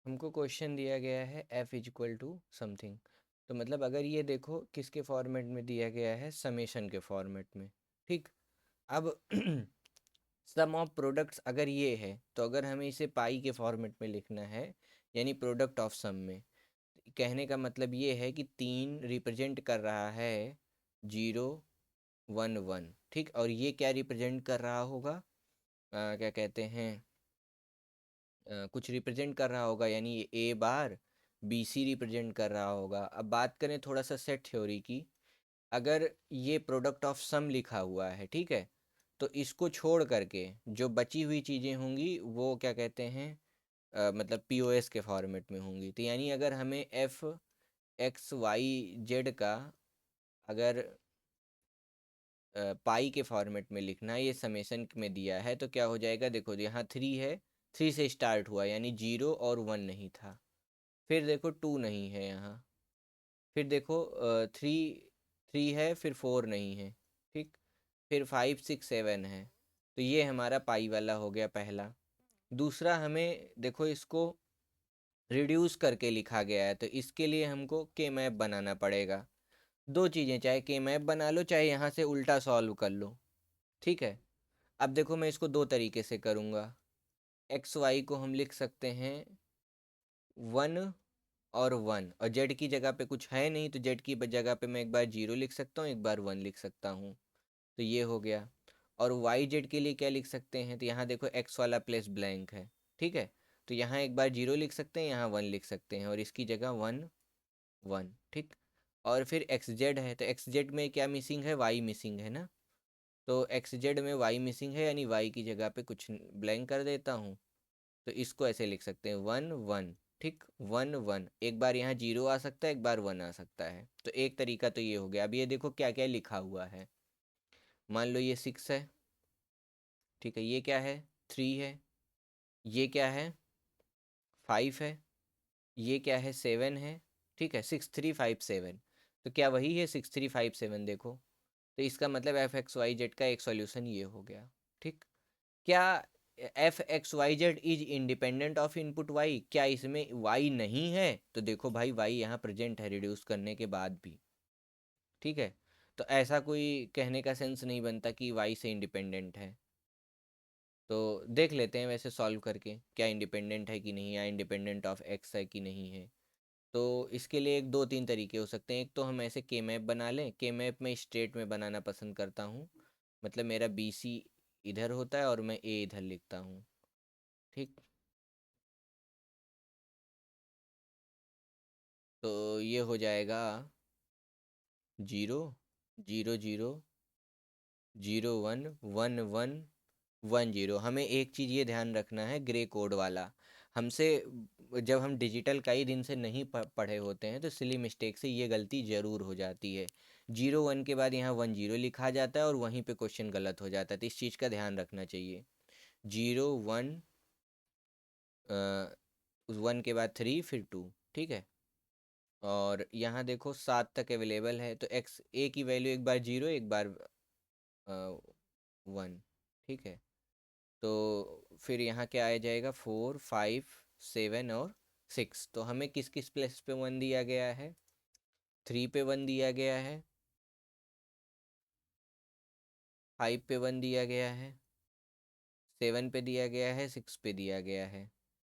हमको क्वेश्चन दिया गया है f is equal to something. तो मतलब अगर ये देखो किसके फॉर्मेट में दिया गया है, समेशन के फॉर्मेट में। ठीक। अब सम ऑफ प्रोडक्ट्स अगर ये है तो अगर हमें इसे पाई के फॉर्मेट में लिखना है, यानी प्रोडक्ट ऑफ सम में, कहने का मतलब ये है कि 3 रिप्रेजेंट कर रहा है 0 1 1। ठीक। और ये क्या रिप्रेजेंट कर रहा होगा, क्या कहते हैं, कुछ रिप्रेजेंट कर रहा होगा, यानी ये ए बार बी सी रिप्रेजेंट कर रहा होगा। अब बात करें थोड़ा सा सेट थ्योरी की। अगर ये प्रोडक्ट ऑफ सम लिखा हुआ है, ठीक है, तो इसको छोड़ करके जो बची हुई चीज़ें होंगी वो क्या कहते हैं, मतलब पीओएस के फॉर्मेट में होंगी। तो यानी अगर हमें एफ एक्स वाई जेड का अगर पाई के फॉर्मेट में लिखना है, ये समेशन में दिया है, तो क्या हो जाएगा, देखो यहाँ 3 है, 3 से स्टार्ट हुआ यानी 0 और 1 नहीं था। फिर देखो 2 नहीं है यहाँ। फिर देखो 3 3 है, फिर 4 नहीं है। ठीक। फिर 5 6 7 है। तो ये हमारा पाई वाला हो गया पहला। दूसरा, हमें देखो इसको रिड्यूस करके लिखा गया है, तो इसके लिए हमको के मैप बनाना पड़ेगा। दो चीज़ें, चाहे के मैप बना लो चाहे यहाँ से उल्टा सॉल्व कर लो। ठीक है। अब देखो मैं इसको दो तरीके से करूँगा। एक्स वाई को हम लिख सकते हैं 1 और 1, और जेड की जगह पे कुछ है नहीं, तो जेड की जगह पे मैं एक बार 0 लिख सकता हूँ, एक बार 1 लिख सकता हूँ। तो ये हो गया। और वाई जेड के लिए क्या लिख सकते हैं, तो यहाँ देखो एक्स वाला प्लेस ब्लैंक है। ठीक है। तो यहाँ एक बार 0 लिख सकते हैं, यहाँ 1 लिख सकते हैं, और इसकी जगह 1 1। ठीक। और फिर एक्स जेड है, तो एक्स जेड में क्या मिसिंग है, वाई मिसिंग है ना। तो एक्स जेड में वाई मिसिंग है, यानी वाई की जगह पे कुछ ब्लैंक कर देता हूँ। तो इसको ऐसे लिख सकते हैं 1 1। ठीक। 1 1, एक बार यहाँ 0 आ सकता है, एक बार 1 आ सकता है। तो एक तरीका तो ये हो गया। अब ये देखो क्या क्या लिखा हुआ है। मान लो ये 6 है। ठीक है। ये क्या है, 3 है। ये क्या है, 5 है। ये क्या है, 7 है। ठीक है। 6 3 5 7। तो क्या वही है 6 3 5 7, देखो। तो इसका मतलब एफ एक्स वाई जेड का एक सॉल्यूशन ये हो गया। ठीक। क्या f x y z is independent of input y, क्या इसमें वाई नहीं है, तो देखो भाई वाई यहाँ प्रेजेंट है रिड्यूस करने के बाद भी। ठीक है। तो ऐसा कोई कहने का सेंस नहीं बनता कि वाई से इंडिपेंडेंट है। तो देख लेते हैं वैसे सॉल्व करके क्या इंडिपेंडेंट है कि नहीं, या इंडिपेंडेंट ऑफ एक्स है कि नहीं है। तो इसके लिए एक दो तीन तरीके हो सकते हैं। एक तो हम ऐसे के मैप बना लें। के मैप में स्ट्रेट में बनाना पसंद करता हूँ, मतलब मेरा बी सी इधर होता है और मैं ए इधर लिखता हूँ। ठीक। तो ये हो जाएगा 0 0 0 0 1 1 1 1 0। हमें एक चीज़ ये ध्यान रखना है, ग्रे कोड वाला हमसे, जब हम डिजिटल कई दिन से नहीं पढ़े होते हैं तो सिली मिस्टेक से ये गलती ज़रूर हो जाती है। 0 1 के बाद यहाँ 1 0 लिखा जाता है और वहीं पे क्वेश्चन गलत हो जाता है, तो इस चीज़ का ध्यान रखना चाहिए। 0 1, 1 के बाद 3 फिर 2। ठीक है। और यहाँ देखो 7 तक अवेलेबल है, तो एक्स ए की वैल्यू एक बार 0 एक बार 1। ठीक है। तो फिर यहाँ क्या आ जाएगा, 4 5 7 और 6। तो हमें किस किस प्लेस पे 1 दिया गया है, 3 पे 1 दिया गया है, 5 पे 1 दिया गया है, 7 पे दिया गया है, 6 पे दिया गया है।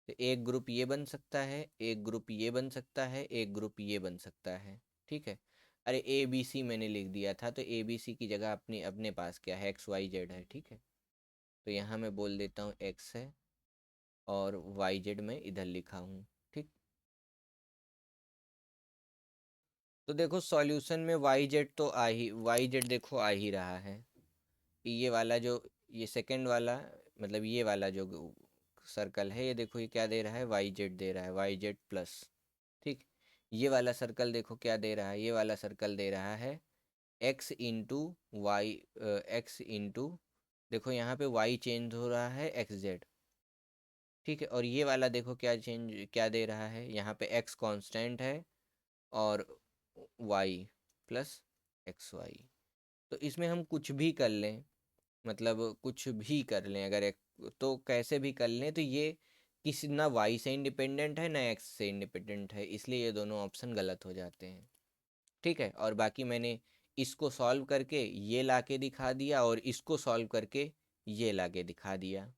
तो एक ग्रुप ये बन सकता है, एक ग्रुप ये बन सकता है, एक ग्रुप ये बन सकता है। ठीक है। अरे ए बी सी मैंने लिख दिया था, तो ए बी सी की जगह अपने अपने पास क्या है, एक्स वाई जेड है। ठीक है। तो यहाँ मैं बोल देता हूँ एक्स है, और वाई जेड मैं इधर लिखा हूँ। ठीक। तो देखो सॉल्यूशन में वाई जेड तो वाई जेड देखो आ ही रहा है। ये वाला जो, ये सेकंड वाला, मतलब ये वाला जो सर्कल है, ये देखो ये क्या दे रहा है, वाई जेड दे रहा है, वाई जेड प्लस। ठीक। ये वाला सर्कल देखो क्या दे रहा है, ये वाला सर्कल दे रहा है x into y, x into, देखो यहाँ पे वाई चेंज हो रहा है एक्स जेड। ठीक है। और ये वाला देखो क्या दे रहा है, यहाँ पे एक्स कांस्टेंट है और वाई प्लस एक्स वाई। तो इसमें हम कुछ भी कर लें, मतलब कुछ भी कर लें, अगर एक तो कैसे भी कर लें, तो ये किसी ना वाई से इंडिपेंडेंट है ना एक्स से इंडिपेंडेंट है, इसलिए ये दोनों ऑप्शन गलत हो जाते हैं। ठीक है, और बाकी मैंने इसको सॉल्व करके ये लाके दिखा दिया और इसको सॉल्व करके ये लाके दिखा दिया।